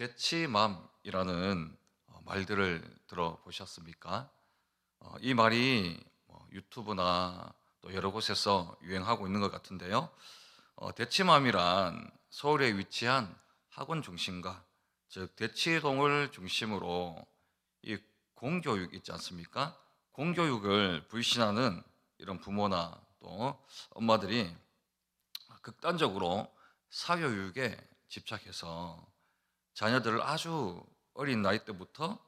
대치맘이라는 말들을 들어보셨습니까? 이 말이 유튜브나 또 여러 곳에서 유행하고 있는 것 같은데요. 대치맘이란 서울에 위치한 학원 중심가, 즉 대치동을 중심으로 이 공교육 있지 않습니까? 공교육을 불신하는 이런 부모나 또 엄마들이 극단적으로 사교육에 집착해서 자녀들을 아주 어린 나이 때부터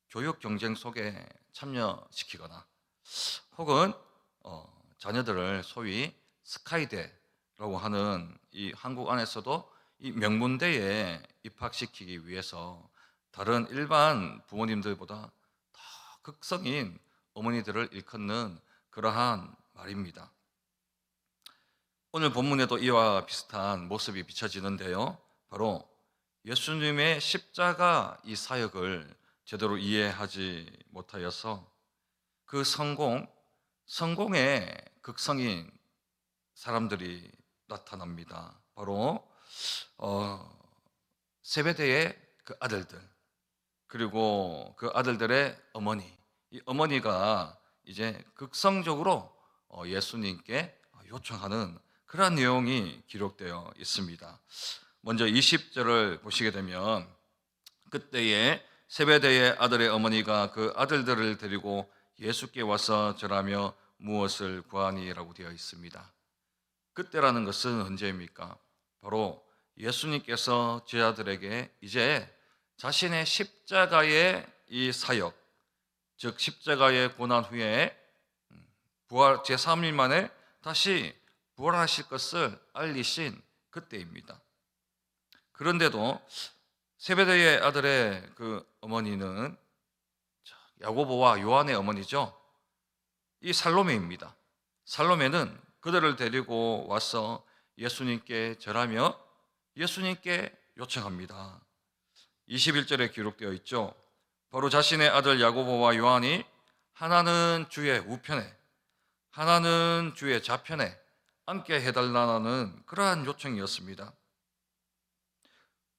교육 경쟁 속에 참여시키거나 혹은 자녀들을 소위 스카이대라고 하는 이 한국 안에서도 이 명문대에 입학시키기 위해서 다른 일반 부모님들보다 더 극성인 어머니들을 일컫는 그러한 말입니다. 오늘 본문에도 이와 비슷한 모습이 비춰지는데요. 바로 예수님의 십자가 이 사역을 제대로 이해하지 못하여서 그 성공의 극성인 사람들이 나타납니다. 바로 세베대의 그 아들들, 그리고 그 아들들의 어머니, 이 어머니가 이제 극성적으로 예수님께 요청하는 그러한 내용이 기록되어 있습니다. 먼저 20절을 보시게 되면 그때에 세베대의 아들의 어머니가 그 아들들을 데리고 예수께 와서 절하며 무엇을 구하니라고 되어 있습니다. 그때라는 것은 언제입니까? 바로 예수님께서 제자들에게 이제 자신의 십자가의 이 사역, 즉 십자가의 고난 후에 부활 제3일 만에 다시 부활하실 것을 알리신 그때입니다. 그런데도 세베대의 아들의 그 어머니는 야고보와 요한의 어머니죠. 이 살로메입니다. 살로메는 그들을 데리고 와서 예수님께 절하며 예수님께 요청합니다. 21절에 기록되어 있죠. 바로 자신의 아들 야고보와 요한이 하나는 주의 우편에 하나는 주의 좌편에 앉게 해달라는 그러한 요청이었습니다.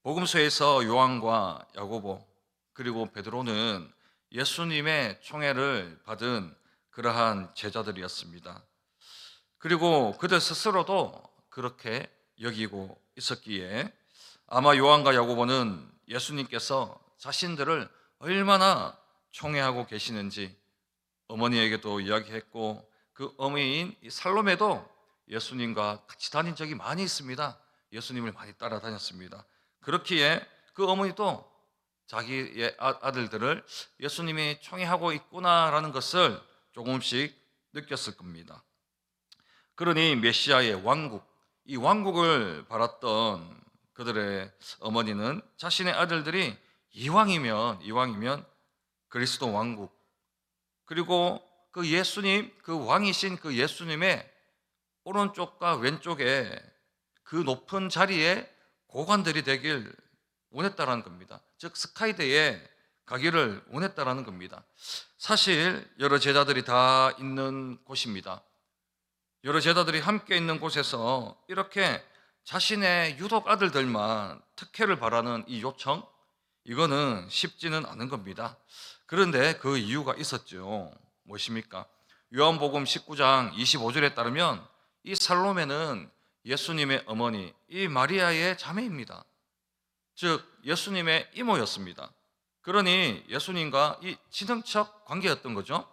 복음서에서 요한과 야고보 그리고 베드로는 예수님의 총애를 받은 그러한 제자들이었습니다. 그리고 그들 스스로도 그렇게 여기고 있었기에 아마 요한과 야고보는 예수님께서 자신들을 얼마나 총애하고 계시는지 어머니에게도 이야기했고 그 어머니인 살로메도 예수님과 같이 다닌 적이 많이 있습니다. 예수님을 많이 따라다녔습니다. 그렇기에 그 어머니도 자기의 아들들을 예수님이 총애하고 있구나라는 것을 조금씩 느꼈을 겁니다. 그러니 메시아의 왕국, 이 왕국을 바랐던 그들의 어머니는 자신의 아들들이 이왕이면 그리스도 왕국, 그리고 그 예수님, 그 왕이신 그 예수님의 오른쪽과 왼쪽에 그 높은 자리에 고관들이 되길 원했다라는 겁니다. 즉 스카이대에 가기를 원했다라는 겁니다. 사실 여러 제자들이 다 있는 곳입니다. 여러 제자들이 함께 있는 곳에서 이렇게 자신의 유독 아들들만 특혜를 바라는 이 요청, 이거는 쉽지는 않은 겁니다. 그런데 그 이유가 있었죠. 무엇입니까? 요한복음 19장 25절에 따르면 이 살로메는 예수님의 어머니, 이 마리아의 자매입니다. 즉 예수님의 이모였습니다. 그러니 예수님과 이 친척 관계였던 거죠.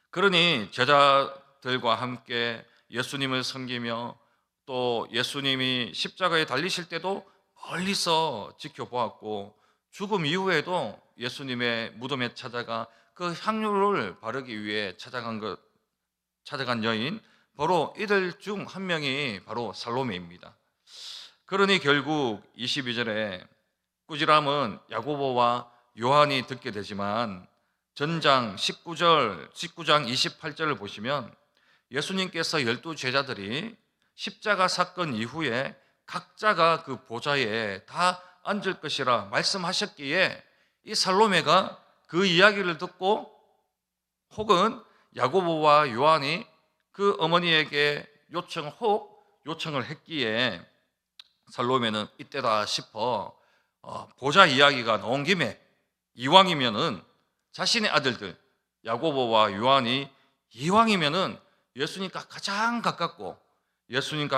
그러니 제자들과 함께 예수님을 섬기며 또 예수님이 십자가에 달리실 때도 멀리서 지켜보았고 죽음 이후에도 예수님의 무덤에 찾아가 그 향유를 바르기 위해 찾아간 여인, 바로 이들 중 한 명이 바로 살로메입니다. 그러니 결국 22절에 꾸지람은 야고보와 요한이 듣게 되지만 전장 19장 28절을 보시면 예수님께서 12 제자들이 십자가 사건 이후에 각자가 그 보좌에 다 앉을 것이라 말씀하셨기에 이 살로메가 그 이야기를 듣고 혹은 야고보와 요한이 그 어머니에게 요청을 했기에 살로메는 이때다 싶어 보좌 이야기가 나온 김에 이왕이면은 자신의 아들들 야고보와 요한이 이왕이면은 예수님과 가장 가깝고 예수님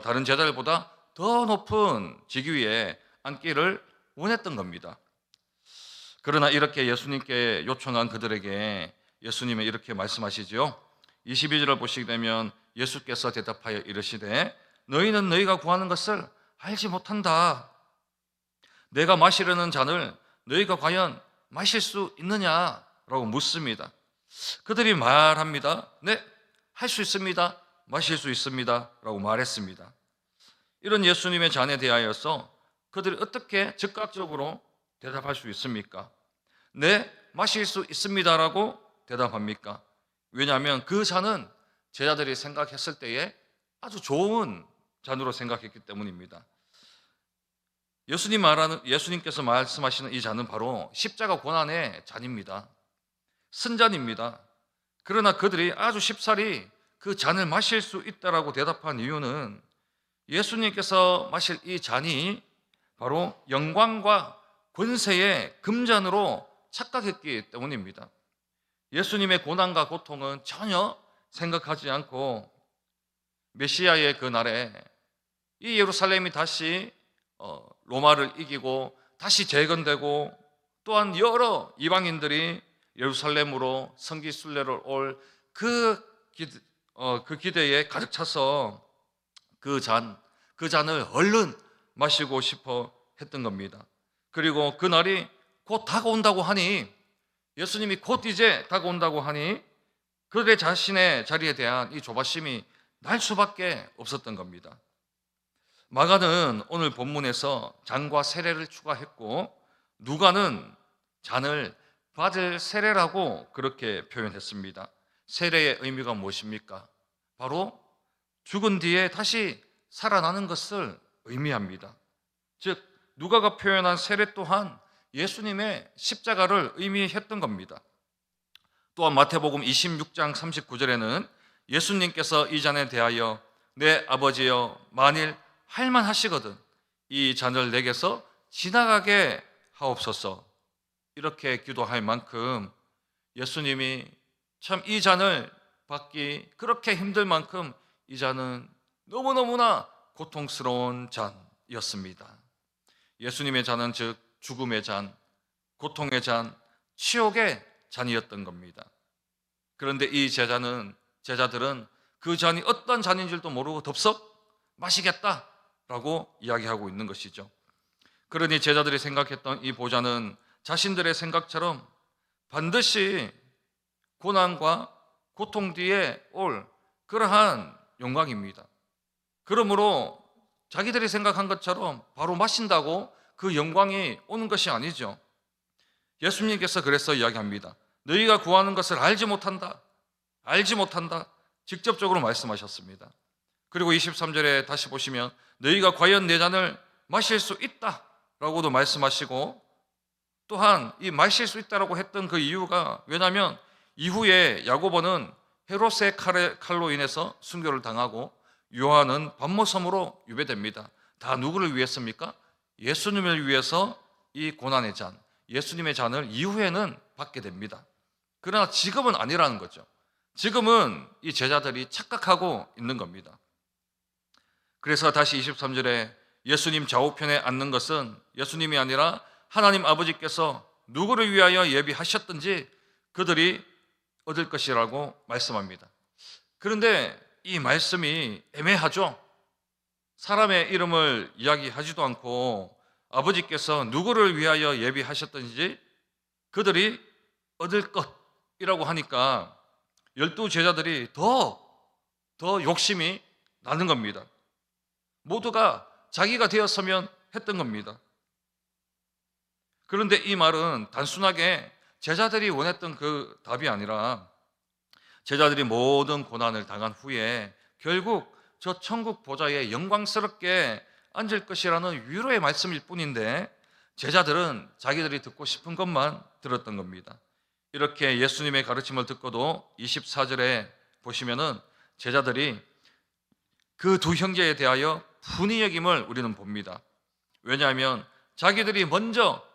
다른 제자들보다 더 높은 직위에 앉기를 원했던 겁니다. 그러나 이렇게 예수님께 요청한 그들에게 예수님은 이렇게 말씀하시죠. 22절을 보시게 되면 예수께서 대답하여 이르시되 너희는 너희가 구하는 것을 알지 못한다. 내가 마시려는 잔을 너희가 과연 마실 수 있느냐라고 묻습니다. 그들이 말합니다. 네, 할 수 있습니다. 마실 수 있습니다. 라고 말했습니다. 이런 예수님의 잔에 대하여서 그들이 어떻게 즉각적으로 대답할 수 있습니까? 네, 마실 수 있습니다라고 대답합니까? 왜냐하면 그 잔은 제자들이 생각했을 때에 아주 좋은 잔으로 생각했기 때문입니다. 예수님께서 말씀하시는 이 잔은 바로 십자가 고난의 잔입니다. 쓴잔입니다. 그러나 그들이 아주 쉽사리 그 잔을 마실 수 있다라고 대답한 이유는 예수님께서 마실 이 잔이 바로 영광과 권세의 금잔으로 착각했기 때문입니다. 예수님의 고난과 고통은 전혀 생각하지 않고 메시아의 그 날에 이 예루살렘이 다시 로마를 이기고 다시 재건되고 또한 여러 이방인들이 예루살렘으로 성지순례를 올 그 기대에 가득 차서 그 잔을 얼른 마시고 싶어 했던 겁니다. 그리고 그 날이 곧 다가온다고 하니 예수님이 곧 이제 다가온다고 하니 그들의 자신의 자리에 대한 이 조바심이 날 수밖에 없었던 겁니다. 마가는 오늘 본문에서 잔과 세례를 추가했고 누가는 잔을 받을 세례라고 그렇게 표현했습니다. 세례의 의미가 무엇입니까? 바로 죽은 뒤에 다시 살아나는 것을 의미합니다. 즉 누가가 표현한 세례 또한 예수님의 십자가를 의미했던 겁니다. 또한 마태복음 26장 39절에는 예수님께서 이 잔에 대하여 내 아버지여 만일 할만하시거든 이 잔을 내게서 지나가게 하옵소서 이렇게 기도할 만큼 예수님이 참 이 잔을 받기 그렇게 힘들 만큼 이 잔은 너무너무나 고통스러운 잔이었습니다. 예수님의 잔은 즉 죽음의 잔, 고통의 잔, 치욕의 잔이었던 겁니다. 그런데 이 제자들은 그 잔이 어떤 잔인 줄도 모르고 덥석 마시겠다라고 이야기하고 있는 것이죠. 그러니 제자들이 생각했던 이 보좌는 자신들의 생각처럼 반드시 고난과 고통 뒤에 올 그러한 영광입니다. 그러므로 자기들이 생각한 것처럼 바로 마신다고 그 영광이 오는 것이 아니죠. 예수님께서 그래서 이야기합니다. 너희가 구하는 것을 알지 못한다. 직접적으로 말씀하셨습니다. 그리고 23절에 다시 보시면 너희가 과연 내 잔을 마실 수 있다 라고도 말씀하시고 또한 이 마실 수 있다라고 했던 그 이유가 왜냐하면 이후에 야고보는 헤롯의 칼로 인해서 순교를 당하고 요한은 반모섬으로 유배됩니다. 다 누구를 위했습니까? 예수님을 위해서 이 고난의 잔, 예수님의 잔을 이후에는 받게 됩니다. 그러나 지금은 아니라는 거죠. 지금은 이 제자들이 착각하고 있는 겁니다. 그래서 다시 23절에 예수님 좌우편에 앉는 것은 예수님이 아니라 하나님 아버지께서 누구를 위하여 예비하셨든지 그들이 얻을 것이라고 말씀합니다. 그런데 이 말씀이 애매하죠. 사람의 이름을 이야기하지도 않고 아버지께서 누구를 위하여 예비하셨든지 그들이 얻을 것이라고 하니까 12제자들이 더 욕심이 나는 겁니다. 모두가 자기가 되었으면 했던 겁니다. 그런데 이 말은 단순하게 제자들이 원했던 그 답이 아니라 제자들이 모든 고난을 당한 후에 결국 저 천국 보좌에 영광스럽게 앉을 것이라는 위로의 말씀일 뿐인데 제자들은 자기들이 듣고 싶은 것만 들었던 겁니다. 이렇게 예수님의 가르침을 듣고도 24절에 보시면은 제자들이 그 두 형제에 대하여 분이 여김을 우리는 봅니다. 왜냐하면 자기들이 먼저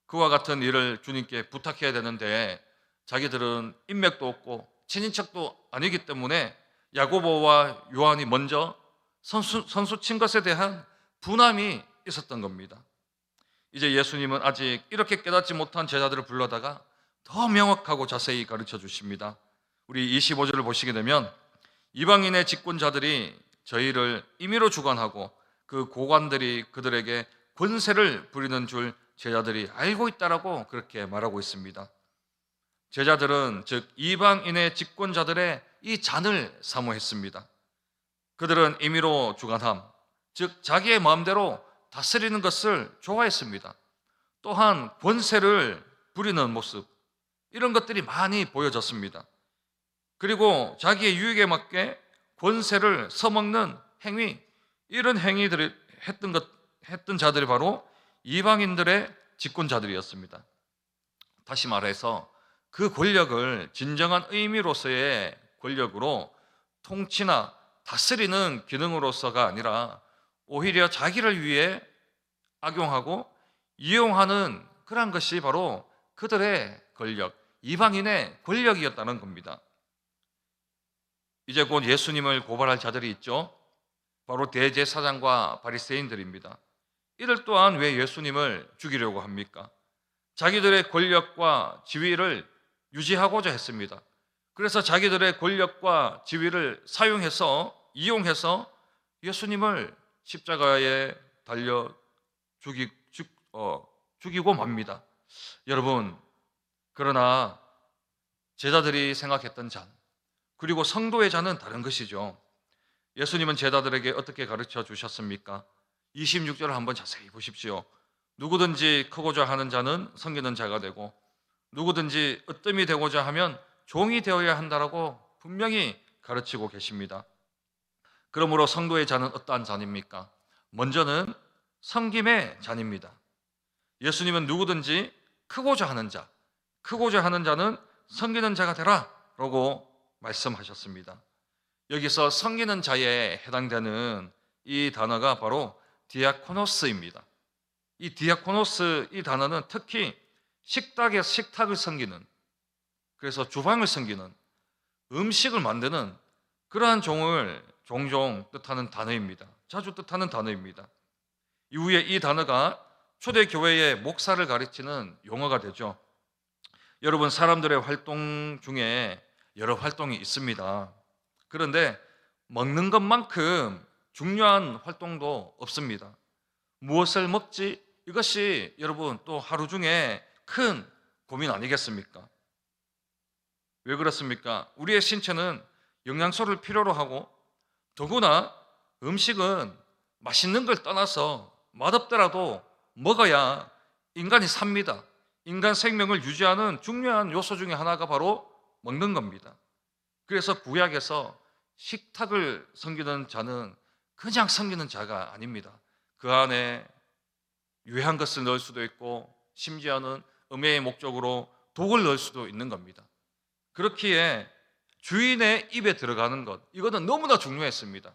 그와 같은 일을 주님께 부탁해야 되는데 자기들은 인맥도 없고 친인척도 아니기 때문에 야고보와 요한이 먼저 선수 친 것에 대한 분함이 있었던 겁니다. 이제 예수님은 아직 이렇게 깨닫지 못한 제자들을 불러다가 더 명확하고 자세히 가르쳐 주십니다. 우리 25절을 보시게 되면 이방인의 직권자들이 저희를 임의로 주관하고 그 고관들이 그들에게 권세를 부리는 줄 제자들이 알고 있다라고 그렇게 말하고 있습니다. 제자들은 즉 이방인의 직권자들의 이 잔을 사모했습니다. 그들은 임의로 주관함, 즉 자기의 마음대로 다스리는 것을 좋아했습니다. 또한 권세를 부리는 모습, 이런 것들이 많이 보여졌습니다. 그리고 자기의 유익에 맞게 권세를 써먹는 행위, 이런 행위들을 했던 자들이 바로 이방인들의 직권자들이었습니다. 다시 말해서 그 권력을 진정한 의미로서의 권력으로 통치나 다스리는 기능으로서가 아니라 오히려 자기를 위해 악용하고 이용하는 그런 것이 바로 그들의 권력, 이방인의 권력이었다는 겁니다. 이제 곧 예수님을 고발할 자들이 있죠. 바로 대제사장과 바리새인들입니다. 이들 또한 왜 예수님을 죽이려고 합니까? 자기들의 권력과 지위를 유지하고자 했습니다. 그래서 자기들의 권력과 지위를 이용해서 예수님을 십자가에 달려 죽이고 맙니다. 여러분, 그러나 제자들이 생각했던 잔, 그리고 성도의 잔은 다른 것이죠. 예수님은 제자들에게 어떻게 가르쳐 주셨습니까? 26절을 한번 자세히 보십시오. 누구든지 크고자 하는 자는 섬기는 자가 되고 누구든지 으뜸이 되고자 하면 종이 되어야 한다라고 분명히 가르치고 계십니다. 그러므로 성도의 잔은 어떠한 잔입니까? 먼저는 섬김의 잔입니다. 예수님은 누구든지 크고자 하는 자는 섬기는 자가 되라 라고 말씀하셨습니다. 여기서 섬기는 자에 해당되는 이 단어가 바로 디아코노스입니다. 이 디아코노스, 이 단어는 특히 식탁을 섬기는, 그래서 주방을 섬기는, 음식을 만드는 그러한 종을 종종 뜻하는 단어입니다. 자주 뜻하는 단어입니다. 이후에 이 단어가 초대교회의 목사를 가리키는 용어가 되죠. 여러분, 사람들의 활동 중에 여러 활동이 있습니다. 그런데 먹는 것만큼 중요한 활동도 없습니다. 무엇을 먹지? 이것이 여러분 또 하루 중에 큰 고민 아니겠습니까? 왜 그렇습니까? 우리의 신체는 영양소를 필요로 하고 더구나 음식은 맛있는 걸 떠나서 맛없더라도 먹어야 인간이 삽니다. 인간 생명을 유지하는 중요한 요소 중에 하나가 바로 먹는 겁니다. 그래서 구약에서 식탁을 섬기는 자는 그냥 섬기는 자가 아닙니다. 그 안에 유해한 것을 넣을 수도 있고 심지어는 음해의 목적으로 독을 넣을 수도 있는 겁니다. 그렇기에 주인의 입에 들어가는 것, 이거는 너무나 중요했습니다.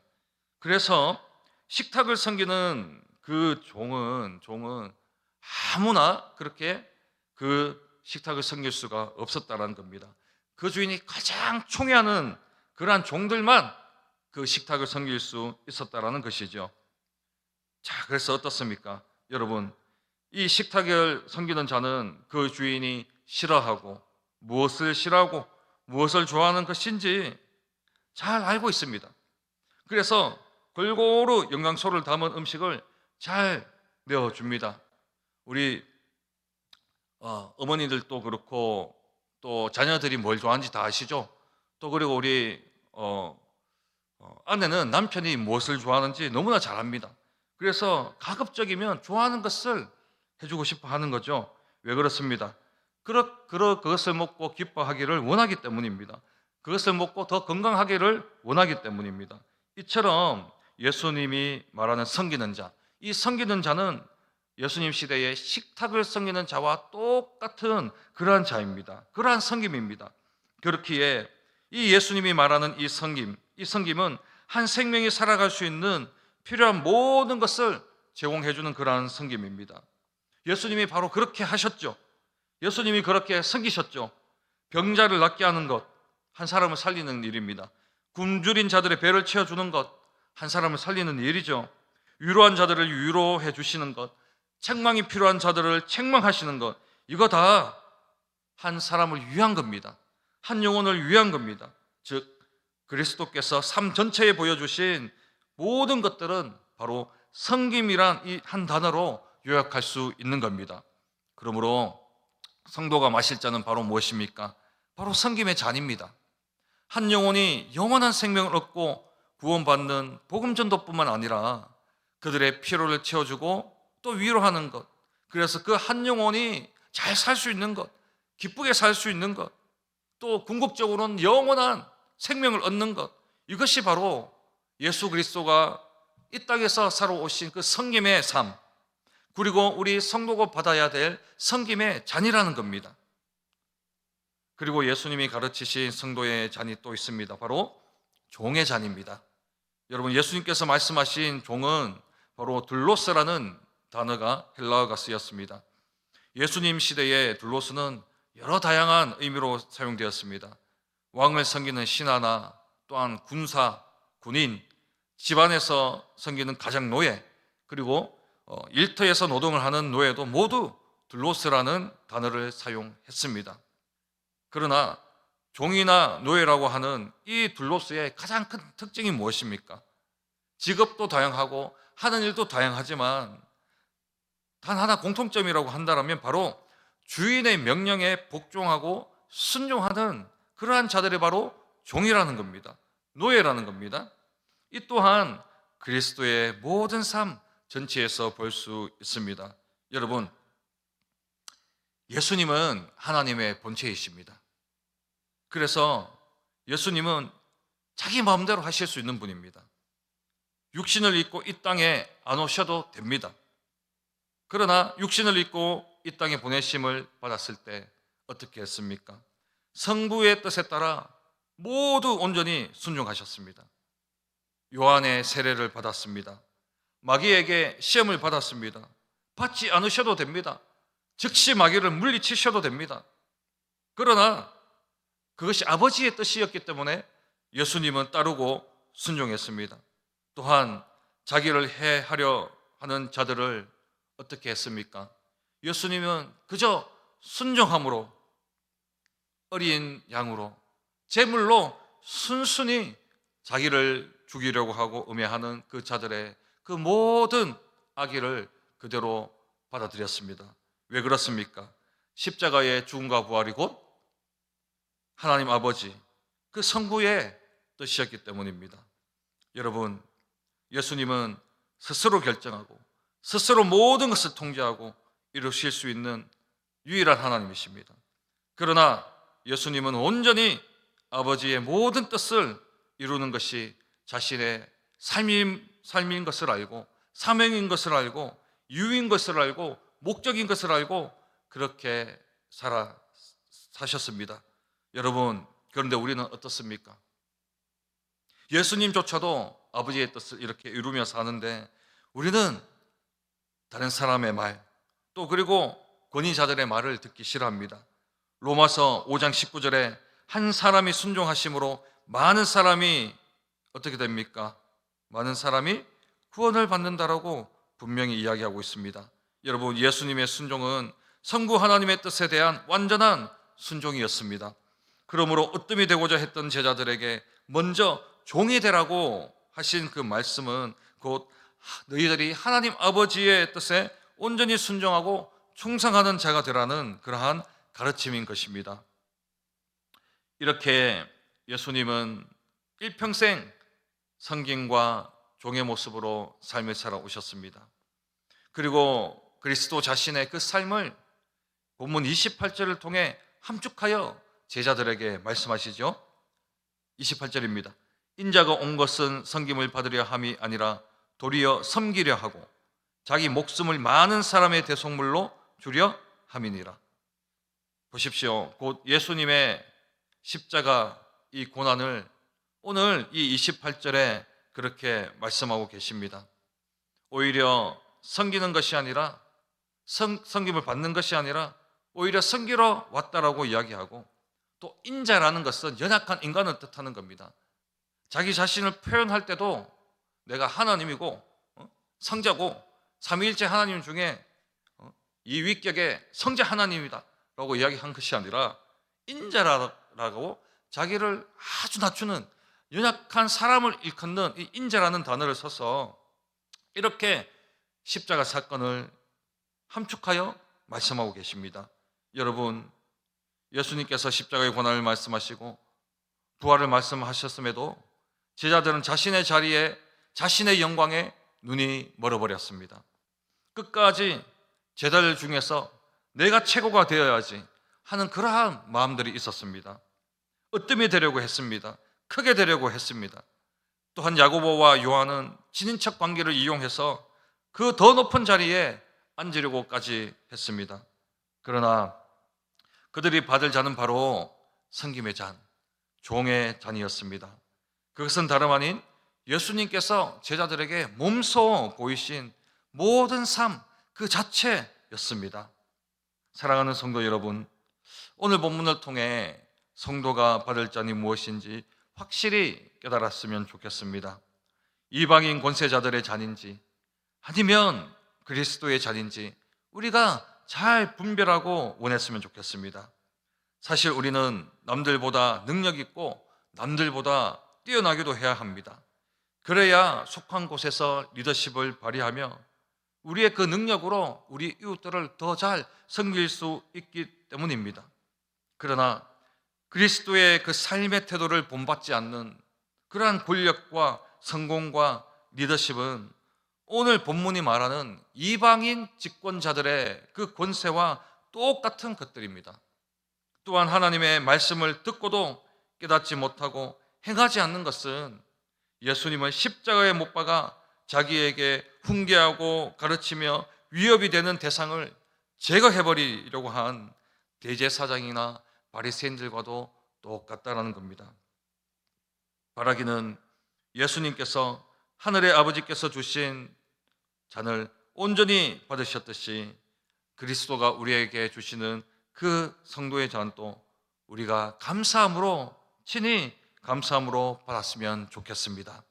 그래서 식탁을 섬기는 그 종은 아무나 그렇게 그 식탁을 섬길 수가 없었다는 겁니다. 그 주인이 가장 총애하는 그러한 종들만 그 식탁을 섬길 수 있었다는 것이죠. 자, 그래서 어떻습니까? 여러분, 이 식탁을 섬기는 자는 그 주인이 싫어하고 무엇을 싫어하고 무엇을 좋아하는 것인지 잘 알고 있습니다. 그래서 골고루 영양소를 담은 음식을 잘 내어줍니다. 우리 어머니들도 그렇고 또 자녀들이 뭘 좋아하는지 다 아시죠? 또 그리고 우리 아내는 남편이 무엇을 좋아하는지 너무나 잘 압니다. 그래서 가급적이면 좋아하는 것을 해주고 싶어 하는 거죠. 왜 그렇습니다? 그것을 먹고 기뻐하기를 원하기 때문입니다. 그것을 먹고 더 건강하기를 원하기 때문입니다. 이처럼 예수님이 말하는 섬기는 자, 이 섬기는 자는 예수님 시대의 식탁을 섬기는 자와 똑같은 그러한 자입니다. 그러한 섬김입니다. 그렇기에 이 예수님이 말하는 이 섬김은 한 생명이 살아갈 수 있는 필요한 모든 것을 제공해 주는 그러한 섬김입니다. 예수님이 바로 그렇게 하셨죠. 예수님이 그렇게 섬기셨죠. 병자를 낫게 하는 것, 한 사람을 살리는 일입니다. 굶주린 자들의 배를 채워주는 것, 한 사람을 살리는 일이죠. 위로한 자들을 위로해 주시는 것, 책망이 필요한 자들을 책망하시는 것, 이거 다 한 사람을 위한 겁니다. 한 영혼을 위한 겁니다. 즉 그리스도께서 삶 전체에 보여주신 모든 것들은 바로 섬김이란 이 한 단어로 요약할 수 있는 겁니다. 그러므로 성도가 마실 잔은 바로 무엇입니까? 바로 섬김의 잔입니다. 한 영혼이 영원한 생명을 얻고 구원받는 복음 전도뿐만 아니라 그들의 피로를 채워주고 또 위로하는 것, 그래서 그 한 영혼이 잘 살 수 있는 것, 기쁘게 살 수 있는 것, 또 궁극적으로는 영원한 생명을 얻는 것, 이것이 바로 예수 그리스도가 이 땅에서 살아오신 그 섬김의 삶, 그리고 우리 성도가 받아야 될 섬김의 잔이라는 겁니다. 그리고 예수님이 가르치신 성도의 잔이 또 있습니다. 바로 종의 잔입니다. 여러분, 예수님께서 말씀하신 종은 바로 둘로스라는 단어가 헬라어가 쓰였습니다. 예수님 시대에 둘로스는 여러 다양한 의미로 사용되었습니다. 왕을 섬기는 신하나 또한 군사, 군인, 집안에서 섬기는 가장 노예, 그리고 일터에서 노동을 하는 노예도 모두 둘로스라는 단어를 사용했습니다. 그러나 종이나 노예라고 하는 이 둘로스의 가장 큰 특징이 무엇입니까? 직업도 다양하고 하는 일도 다양하지만 단 하나 공통점이라고 한다면 바로 주인의 명령에 복종하고 순종하는 그러한 자들이 바로 종이라는 겁니다. 노예라는 겁니다. 이 또한 그리스도의 모든 삶 전체에서 볼 수 있습니다. 여러분, 예수님은 하나님의 본체이십니다. 그래서 예수님은 자기 마음대로 하실 수 있는 분입니다. 육신을 입고 이 땅에 안 오셔도 됩니다. 그러나 육신을 입고 이 땅에 보내심을 받았을 때 어떻게 했습니까? 성부의 뜻에 따라 모두 온전히 순종하셨습니다. 요한의 세례를 받았습니다. 마귀에게 시험을 받았습니다. 받지 않으셔도 됩니다. 즉시 마귀를 물리치셔도 됩니다. 그러나 그것이 아버지의 뜻이었기 때문에 예수님은 따르고 순종했습니다. 또한 자기를 해하려 하는 자들을 어떻게 했습니까? 예수님은 그저 순종함으로, 어린 양으로, 제물로 순순히 자기를 죽이려고 하고 음해하는 그 자들의 그 모든 악의를 그대로 받아들였습니다. 왜 그렇습니까? 십자가의 죽음과 부활이 곧 하나님 아버지 그 성부의 뜻이었기 때문입니다. 여러분, 예수님은 스스로 결정하고 스스로 모든 것을 통제하고 이루실 수 있는 유일한 하나님이십니다. 그러나 예수님은 온전히 아버지의 모든 뜻을 이루는 것이 자신의 삶인 것을 알고, 사명인 것을 알고, 이유인 것을 알고, 목적인 것을 알고 그렇게 사셨습니다. 여러분, 그런데 우리는 어떻습니까? 예수님조차도 아버지의 뜻을 이렇게 이루며 사는데 우리는 다른 사람의 말, 또 그리고 권위자들의 말을 듣기 싫어합니다. 로마서 5장 19절에 한 사람이 순종하심으로 많은 사람이 어떻게 됩니까? 많은 사람이 구원을 받는다라고 분명히 이야기하고 있습니다. 여러분, 예수님의 순종은 성부 하나님의 뜻에 대한 완전한 순종이었습니다. 그러므로 으뜸이 되고자 했던 제자들에게 먼저 종이 되라고 하신 그 말씀은 곧 너희들이 하나님 아버지의 뜻에 온전히 순종하고 충성하는 자가 되라는 그러한 가르침인 것입니다. 이렇게 예수님은 일평생 성김과 종의 모습으로 삶을 살아오셨습니다. 그리고 그리스도 자신의 그 삶을 본문 28절을 통해 함축하여 제자들에게 말씀하시죠. 28절입니다. 인자가 온 것은 섬김을 받으려 함이 아니라 도리어 섬기려 하고 자기 목숨을 많은 사람의 대속물로 주려 함이니라. 보십시오. 곧 예수님의 십자가 이 고난을 오늘 이 28절에 그렇게 말씀하고 계십니다. 오히려 섬기는 것이 아니라 섬김을 받는 것이 아니라 오히려 섬기러 왔다라고 이야기하고, 또 인자라는 것은 연약한 인간을 뜻하는 겁니다. 자기 자신을 표현할 때도 내가 하나님이고 성자고 삼위일체 하나님 중에 이 위격의 성자 하나님이다 라고 이야기한 것이 아니라 인자라고 자기를 아주 낮추는, 연약한 사람을 일컫는 이 인자라는 단어를 써서 이렇게 십자가 사건을 함축하여 말씀하고 계십니다. 여러분, 예수님께서 십자가의 고난을 말씀하시고 부활을 말씀하셨음에도 제자들은 자신의 자리에, 자신의 영광에 눈이 멀어버렸습니다. 끝까지 제자들 중에서 내가 최고가 되어야지 하는 그러한 마음들이 있었습니다. 으뜸이 되려고 했습니다. 크게 되려고 했습니다. 또한 야고보와 요한은 친인척 관계를 이용해서 그 더 높은 자리에 앉으려고까지 했습니다. 그러나 그들이 받을 잔은 바로 섬김의 잔, 종의 잔이었습니다. 그것은 다름 아닌 예수님께서 제자들에게 몸소 보이신 모든 삶 그 자체였습니다. 사랑하는 성도 여러분, 오늘 본문을 통해 성도가 받을 잔이 무엇인지 확실히 깨달았으면 좋겠습니다. 이방인 권세자들의 잔인지 아니면 그리스도의 잔인지 우리가 잘 분별하고 원했으면 좋겠습니다. 사실 우리는 남들보다 능력 있고 남들보다 뛰어나기도 해야 합니다. 그래야 속한 곳에서 리더십을 발휘하며 우리의 그 능력으로 우리 이웃들을 더 잘 섬길 수 있기 때문입니다. 그러나 그리스도의 그 삶의 태도를 본받지 않는 그러한 권력과 성공과 리더십은 오늘 본문이 말하는 이방인 집권자들의 그 권세와 똑같은 것들입니다. 또한 하나님의 말씀을 듣고도 깨닫지 못하고 행하지 않는 것은 예수님을 십자가에 못 박아 자기에게 훈계하고 가르치며 위협이 되는 대상을 제거해버리려고 한 대제사장이나 바리새인들과도 똑같다라는 겁니다. 바라기는 예수님께서 하늘의 아버지께서 주신 잔을 온전히 받으셨듯이 그리스도가 우리에게 주시는 그 성도의 잔도 우리가 감사함으로, 친히 감사함으로 받았으면 좋겠습니다.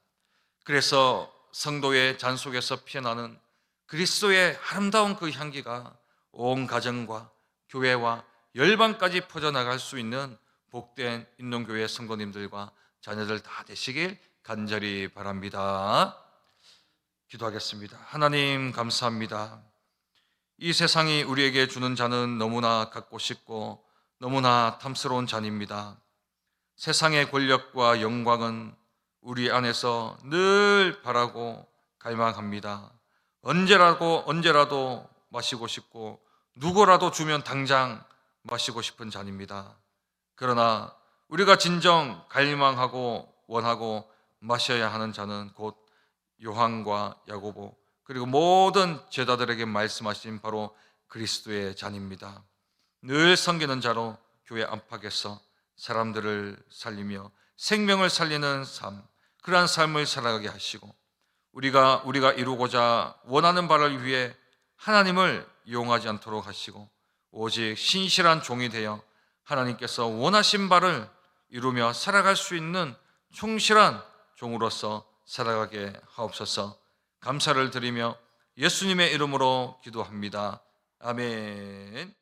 그래서 성도의 잔 속에서 피어나는 그리스도의 아름다운 그 향기가 온 가정과 교회와 열방까지 퍼져나갈 수 있는 복된 인동교회 성도님들과 자녀들 다 되시길 간절히 바랍니다. 기도하겠습니다. 하나님 감사합니다. 이 세상이 우리에게 주는 잔은 너무나 갖고 싶고 너무나 탐스러운 잔입니다. 세상의 권력과 영광은 우리 안에서 늘 바라고 갈망합니다. 언제라도 마시고 싶고 누구라도 주면 당장 마시고 싶은 잔입니다. 그러나 우리가 진정 갈망하고 원하고 마셔야 하는 잔은 곧 요한과 야고보 그리고 모든 제자들에게 말씀하신 바로 그리스도의 잔입니다. 늘 섬기는 자로 교회 안팎에서 사람들을 살리며 생명을 살리는 삶, 그러한 삶을 살아가게 하시고 우리가 이루고자 원하는 바를 위해 하나님을 이용하지 않도록 하시고 오직 신실한 종이 되어 하나님께서 원하신 바를 이루며 살아갈 수 있는 충실한 종으로서 살아가게 하옵소서. 감사를 드리며 예수님의 이름으로 기도합니다. 아멘.